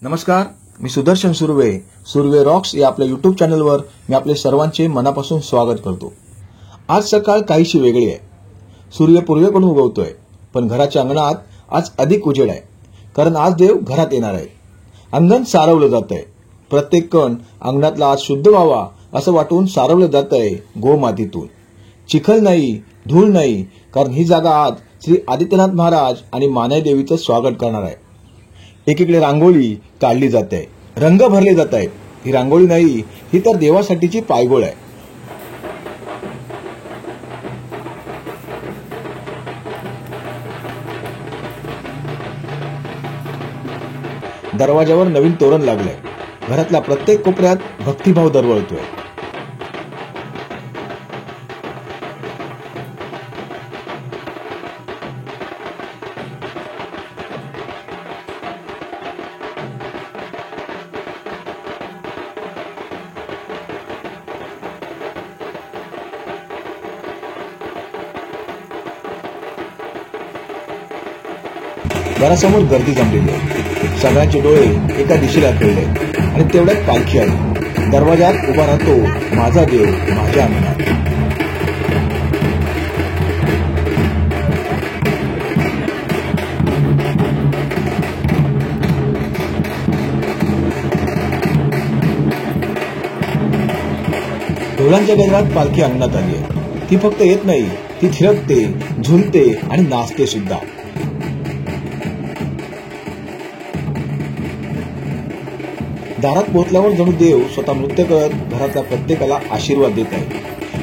नमस्कार, मी सुदर्शन सुर्वे. सुर्वे रॉक्स या आपल्या यूट्यूब चॅनलवर मी आपले सर्वांचे मनापासून स्वागत करतो. आज सकाळ काहीशी वेगळी आहे. सूर्य पूर्वेकडून उगवतोय, पण घराच्या अंगणात आज अधिक उजेड आहे, कारण आज देव घरात येणार आहे. अंगण सारवलं जात आहे. प्रत्येक कण अंगणातला आज शुद्ध व्हावा असं वाटून सारवलं जात आहे गोमातीतून. चिखल नाही, धूळ नाही, कारण ही जागा आज श्री आदित्यनाथ महाराज आणि मानाई देवीचं स्वागत करणार आहे. एकीकडे रांगोळी काढली जाते, रंग भरले जात आहेत. ही रांगोळी नाही, ही तर देवासाठीची पायगोळ आहे. दरवाजावर नवीन तोरण लागलंय. घरातल्या प्रत्येक कोपऱ्यात भक्तिभाव दरवळतोय. घरासमोर गर्दी जमलेली आहे. सगळ्यांचे डोळे एका दिशेला खेळले आणि तेवढ्यात पालखी आली. दरवाजात उभा राहतो माझा देव माझ्या अंगणात. ढोलांच्या गजरात पालखी अंगणात आली आहे. ती फक्त येत नाही, ती थिरकते, झुलते आणि नाचते सुद्धा. दारात पोहोचल्यावर जणू देव स्वतः नृत्य करत घरातल्या प्रत्येकाला आशीर्वाद देत आहे.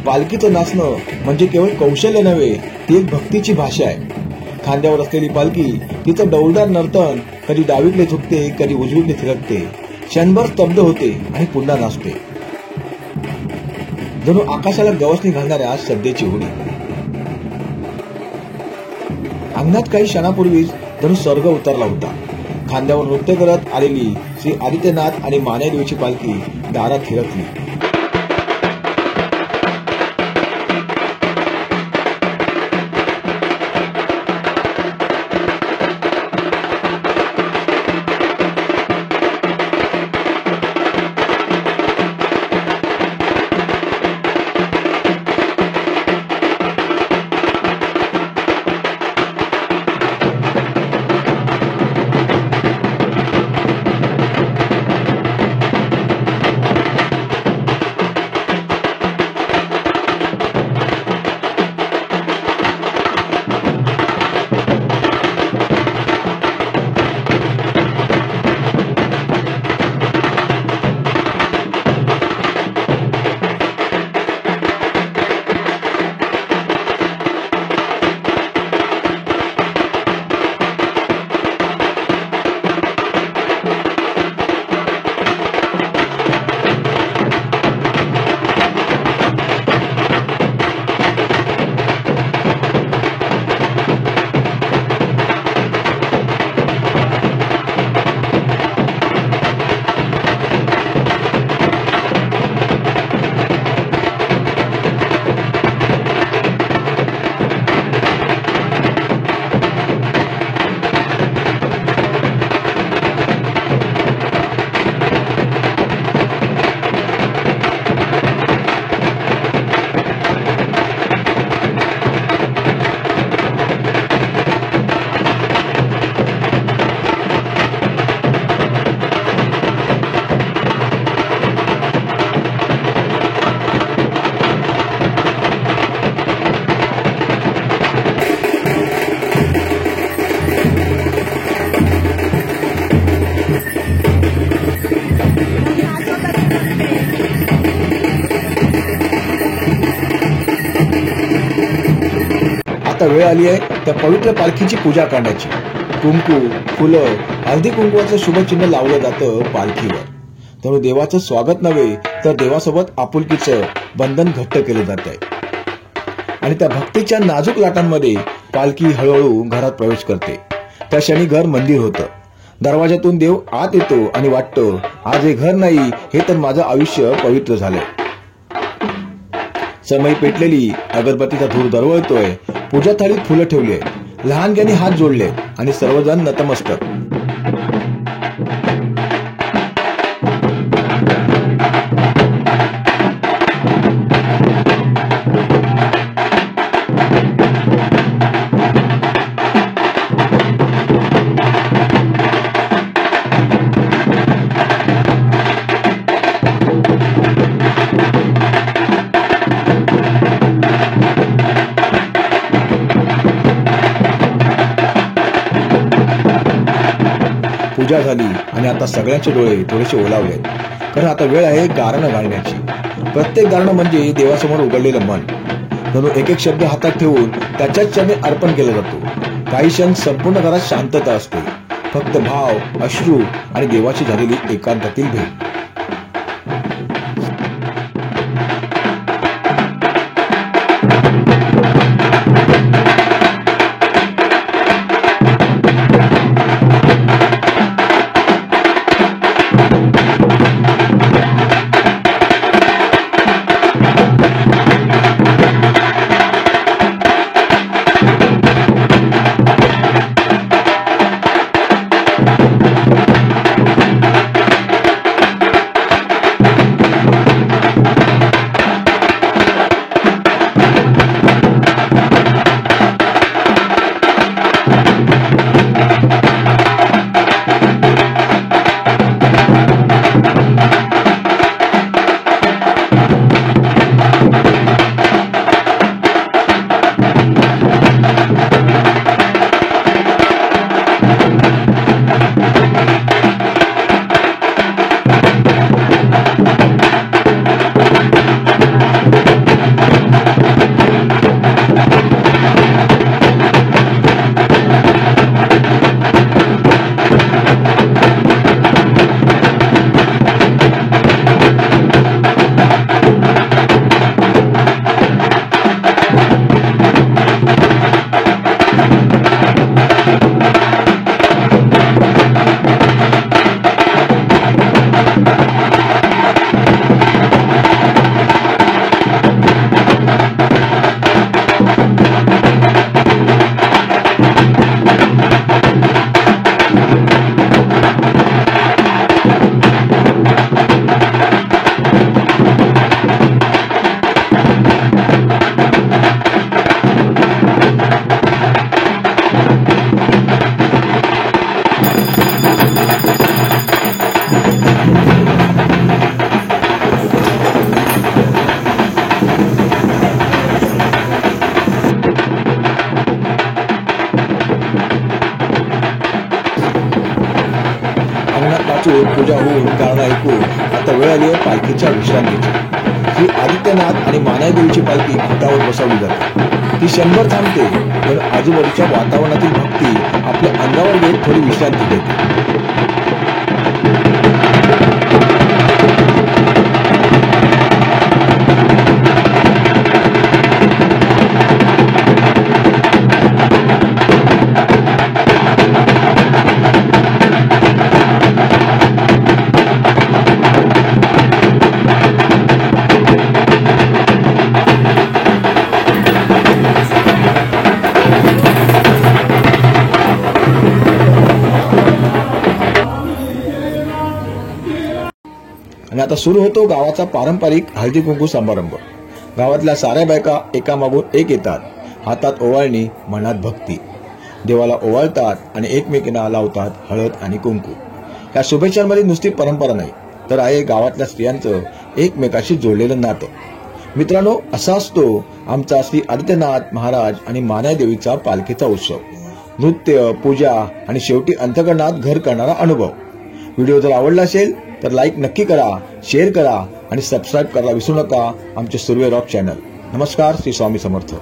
पालखीचं नाचणं म्हणजे केवळ कौशल्य नव्हे, ती एक भक्तीची भाषा आहे. खांद्यावर असलेली पालखी तिचं डौलदार नर्तन कधी डावीकडे झुकते, कधी उजवीकडे थिरकते, क्षणभर स्तब्ध होते आणि पुन्हा नाचते. जणू आकाशाला गवसणी घालणाऱ्या सध्याची होडी. अंगणात काही क्षणापूर्वीच जणू स्वर्ग उतरला होता. खांद्यावर नृत्य करत आलेली श्री आदित्यनाथ आणि मानाई देवीची पालखी दारात थिरकली. आता वेळ आली आहे त्या पवित्र पालखीची पूजा करण्याची। कुंकू, फुलं, हळदी कुंकवाचं शुभचिन्ह लावलं जातं पालखीवर। तर देवाचं स्वागत नव्हे तर देवासोबत आपुलकीचं बंधन घट्ट केलं जात आहे। आणि त्या भक्तीच्या नाजूक लाटांमध्ये पालखी हळूहळू घरात प्रवेश करते। त्या क्षणी घर मंदिर होतं। दरवाजातून देव आत येतो आणि वाटतं आज हे घर नाही, हे तर माझं आयुष्य पवित्र झालंय। समय पेटलेली अगरबत्तीचा धूर दरवळतोय। पूजा थाळीत फुलं ठेवली आहेत, लहानग्याने हात जोडले आणि सर्वजण नतमस्तक। पूजा झाली आणि आता सगळ्यांचे डोळे थोडेसे ओलावले, कारण आता वेळ आहे गारणं घालण्याची। प्रत्येक गारणं म्हणजे देवासमोर उघडलेलं मन। जणू एक एक शब्द हातात ठेवून त्याच्याच चरणी अर्पण केला जातो। काही क्षण संपूर्ण घरात शांतता असते, फक्त भाव, अश्रू आणि देवाची झालेली एकांतातील भेट। पूजा होऊन गाणं ऐकून आता वेळ आली आहे पालखीच्या विश्रांतीची। ही आदित्यनाथ आणि मानाईदेवीची पालखी खुटावर बसवली जाते। ती क्षणभर थांबते, पण आजूबाजूच्या वातावरणातील भक्ती आपल्या अंगावर येत थोडी विश्रांती देते। आणि आता सुरू होतो गावाचा पारंपरिक हळदी कुंकू समारंभ। गावातल्या साऱ्या बायका एकामागून एक येतात, हातात ओवाळणी, मनात भक्ती। देवाला ओवाळतात आणि एकमेकींना लावतात हळद आणि कुंकू। या शुभेच्छांमध्ये नुसती परंपरा नाही, तर आहे गावातल्या स्त्रियांचं एकमेकाशी जोडलेलं नातं। मित्रांनो, असा असतो आमचा श्री आदित्यनाथ महाराज आणि मानाईदेवीचा पालखीचा उत्सव। नृत्य, पूजा आणि शेवटी अंतःकरणात घर करणारा अनुभव। व्हिडिओ जर आवडला असेल तर लाईक नक्की करा, शेअर करा आणि सबस्क्राईब करायला विसरू नका आमचे सुर्वे रॉक चॅनल। नमस्कार, श्री स्वामी समर्थ।